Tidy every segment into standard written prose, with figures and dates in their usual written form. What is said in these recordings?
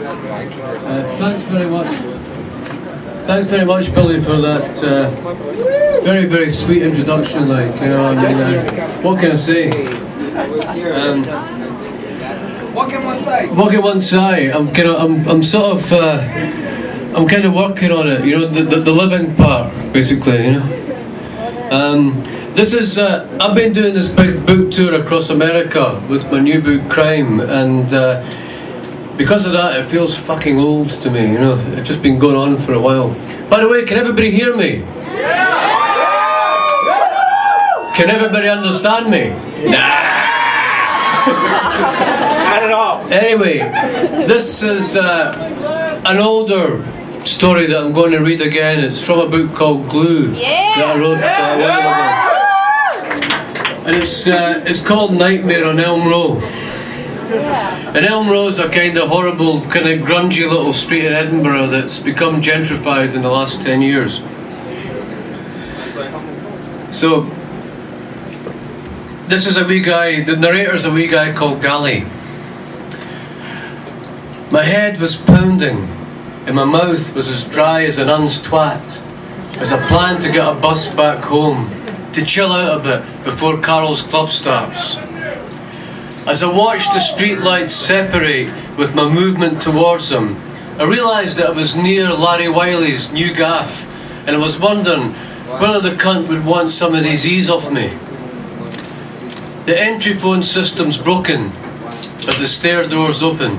Thanks very much. Thanks very much, Billy, for that very, very sweet introduction. Like, you know, I mean, what can I say? What can one say? What can one say? I'm kind of, I'm kind of working on it. You know, the living part, basically. You know. This is, I've been doing this big book tour across America with my new book, Crime, and because of that, it feels fucking old to me, you know. It's just been going on for a while. By the way, can everybody hear me? Yeah. Can everybody understand me? Nah! Not at all. Anyway, this is an older story that I'm going to read again. It's from a book called Glue that I wrote a while ago. And it's called Nightmare on Elm Row. And Elm Row is a kind of horrible, kind of grungy little street in Edinburgh that's become gentrified in the last 10 years. So, this is a wee guy, the narrator's a wee guy called Gally. My head was pounding, and my mouth was as dry as an un's twat, as I planned to get a bus back home, to chill out a bit before Carol's club starts. As I watched the streetlights separate with my movement towards them, I realised that I was near Larry Wiley's new gaff, and I was wondering whether the cunt would want some of these E's off me. The entry phone system's broken, but the stair door's open.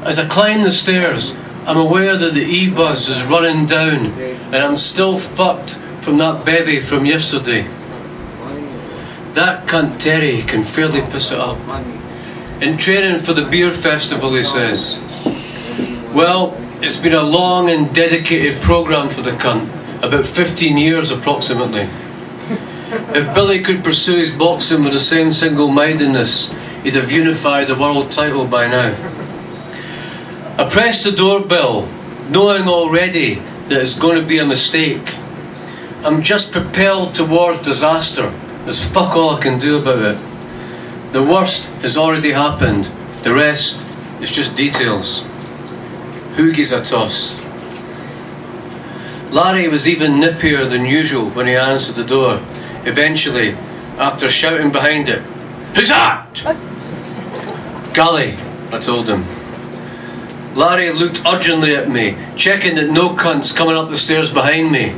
As I climb the stairs, I'm aware that the E-buzz is running down, and I'm still fucked from that bevy from yesterday. That cunt Terry can fairly piss it up. In training for the beer festival, he says. Well, it's been a long and dedicated programme for the cunt, about 15 years approximately. If Billy could pursue his boxing with the same single-mindedness, he'd have unified the world title by now. I pressed the doorbell, knowing already that it's going to be a mistake. I'm just propelled towards disaster. There's fuck all I can do about it. The worst has already happened. The rest is just details. Who gives a toss? Larry was even nippier than usual when he answered the door. Eventually, after shouting behind it, "Who's that?" "Gally," I told him. Larry looked urgently at me, checking that no cunt's coming up the stairs behind me.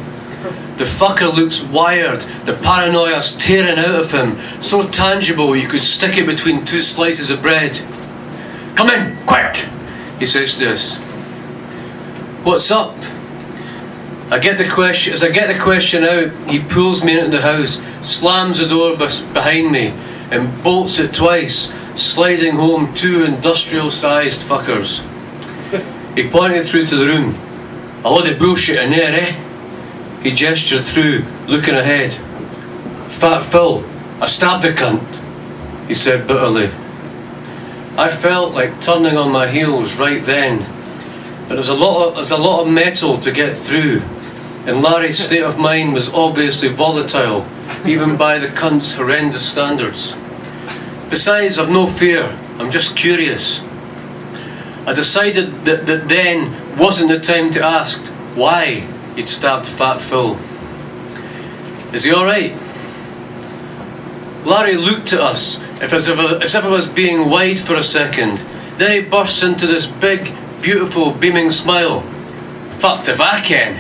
The fucker looks wired, the paranoia's tearing out of him, so tangible you could stick it between two slices of bread. "Come in, quick," he says to us. "What's up?" As I get the question out, he pulls me into the house, slams the door behind me, and bolts it twice, sliding home two industrial-sized fuckers. He pointed through to the room. "A lot of bullshit in there, eh?" He gestured through, looking ahead. "Fat Phil, I stabbed the cunt," he said bitterly. I felt like turning on my heels right then, but there's a lot of metal to get through, and Larry's state of mind was obviously volatile, even by the cunt's horrendous standards. Besides, I've no fear, I'm just curious. I decided that then wasn't the time to ask why he'd stabbed Fat Phil. "Is he alright?" Larry looked at us as if I was being wide for a second. Then he burst into this big, beautiful, beaming smile. "Fucked if I can,"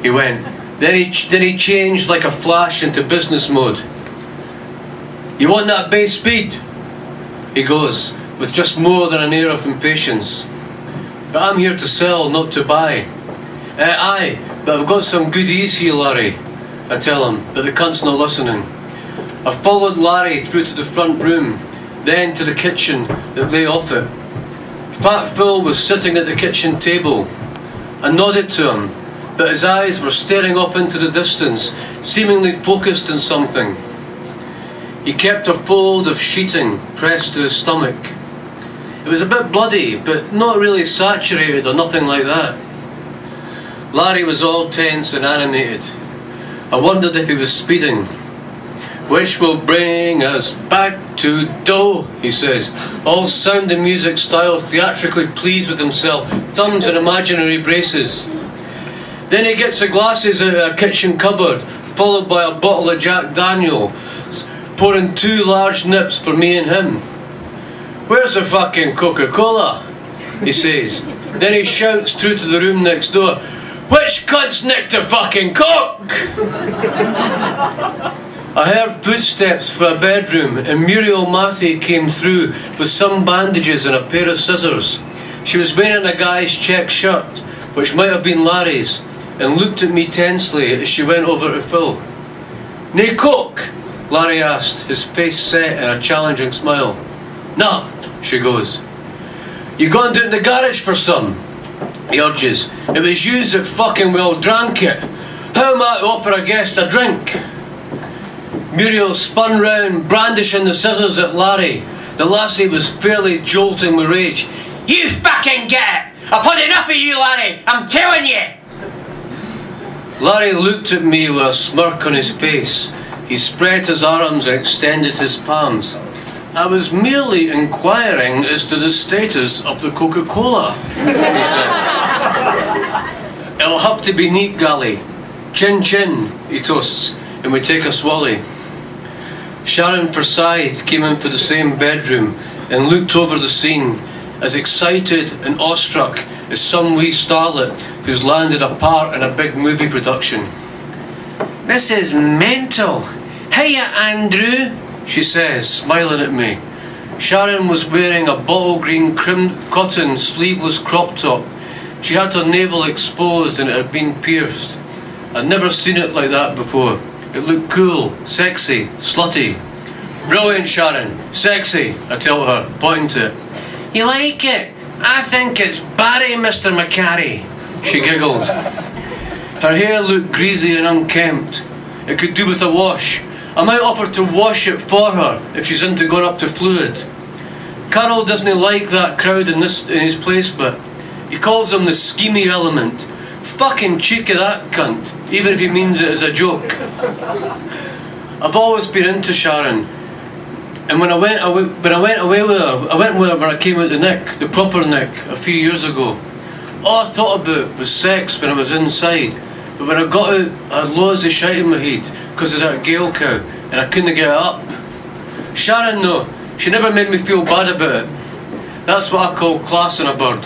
he went. Then he changed like a flash into business mode. "You want that base speed?" he goes, with just more than an air of impatience. "But I'm here to sell, not to buy." Aye, but I've got some goodies here, Larry," I tell him, but the cunt's not listening. I followed Larry through to the front room, then to the kitchen that lay off it. Fat Phil was sitting at the kitchen table. I nodded to him, but his eyes were staring off into the distance, seemingly focused on something. He kept a fold of sheeting pressed to his stomach. It was a bit bloody, but not really saturated or nothing like that. Larry was all tense and animated. I wondered if he was speeding. which will bring us back to dough, he says, all sound and music style, theatrically pleased with himself, thumbs in imaginary braces. Then he gets the glasses out of a kitchen cupboard, followed by a bottle of Jack Daniels, pouring 2 large nips for me and him. Where's the fucking Coca-Cola? He says. Then he shouts through to the room next door, which cunt's nicked the fucking Coke? I heard footsteps from a bedroom and Muriel Matthew came through with some bandages and a pair of scissors. She was wearing a guy's check shirt, which might have been Larry's, and looked at me tensely as she went over to Phil. "Nae Coke?" Larry asked, his face set in a challenging smile. "Nah," she goes. "You gone down to the garage for some?" He urges. "It was yous that fucking well drank it. How am I to offer a guest a drink?" Muriel spun round, brandishing the scissors at Larry. The lassie was fairly jolting with rage. "You fucking get it! I've had enough of you, Larry! I'm telling you!" Larry looked at me with a smirk on his face. He spread his arms and extended his palms. "I was merely inquiring as to the status of the Coca-Cola," he said. "It'll have to be neat, Gally. Chin chin," he toasts, and we take a swally. Sharon Forsyth came in for the same bedroom and looked over the scene, as excited and awestruck as some wee starlet who's landed a part in a big movie production. "This is mental. Hiya, Andrew," she says, smiling at me. Sharon was wearing a bottle green cotton sleeveless crop top. She had her navel exposed and it had been pierced. I'd never seen it like that before. It looked cool, sexy, slutty. "Brilliant, Sharon. Sexy," I tell her, pointing to it. "You like it? I think it's Barry, Mr. McCarry," she giggled. Her hair looked greasy and unkempt. It could do with a wash. I might offer to wash it for her if she's into going up to fluid. Carol doesn't like that crowd in his place, but he calls them the schemy element. Fucking cheek of that cunt, even if he means it as a joke. I've always been into Sharon, and when I went away with her, I went with her when I came out the Nick, the proper Nick, a few years ago. All I thought about was sex when I was inside, but when I got out, I had loads of shite in my head because of that Gale cow, and I couldn't get it up. Sharon, though, she never made me feel bad about it. That's what I call class in a bird.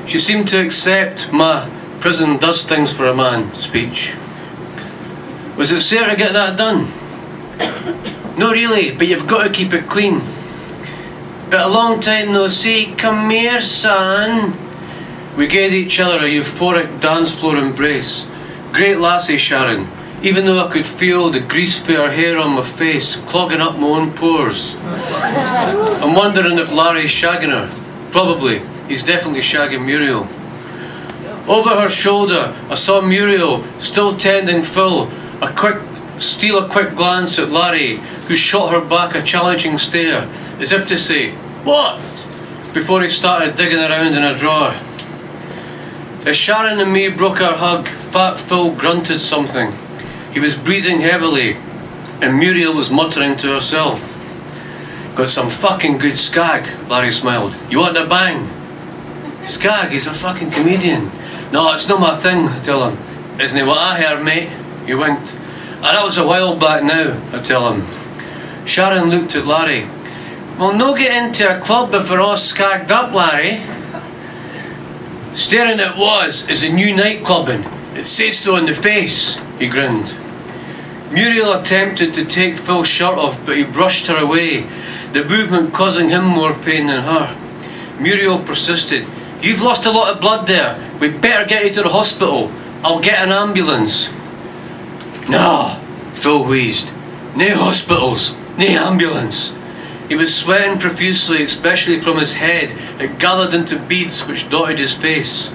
She seemed to accept my "prison does things for a man" speech. Was it fair to get that done? No, really, but you've got to keep it clean. But a long time no see. Come here, son. We gave each other a euphoric dance floor embrace. Great lassie, Sharon, even though I could feel the grease-fair hair on my face clogging up my own pores. I'm wondering if Larry's shagging her. Probably. He's definitely shagging Muriel. Over her shoulder, I saw Muriel, still tending Phil, steal a quick glance at Larry, who shot her back a challenging stare, as if to say, "What?" before he started digging around in a drawer. As Sharon and me broke our hug, Fat Phil grunted something. He was breathing heavily, and Muriel was muttering to herself. "Got some fucking good skag," Larry smiled. "You want a bang?" "Skag? He's a fucking comedian." "No, it's not my thing," I tell him. "Isn't it what I heard, mate?" He winked. "Ah, that was a while back now," I tell him. Sharon looked at Larry. "We'll no get into a club if we're all skagged up, Larry." "Staring it was is a new nightclubbing. It says so in the face," he grinned. Muriel attempted to take Phil's shirt off, but he brushed her away, the movement causing him more pain than her. Muriel persisted. "You've lost a lot of blood there. We'd better get you to the hospital. I'll get an ambulance." "Nah," Phil wheezed. "Nae hospitals, nae ambulance." He was sweating profusely, especially from his head. It gathered into beads which dotted his face.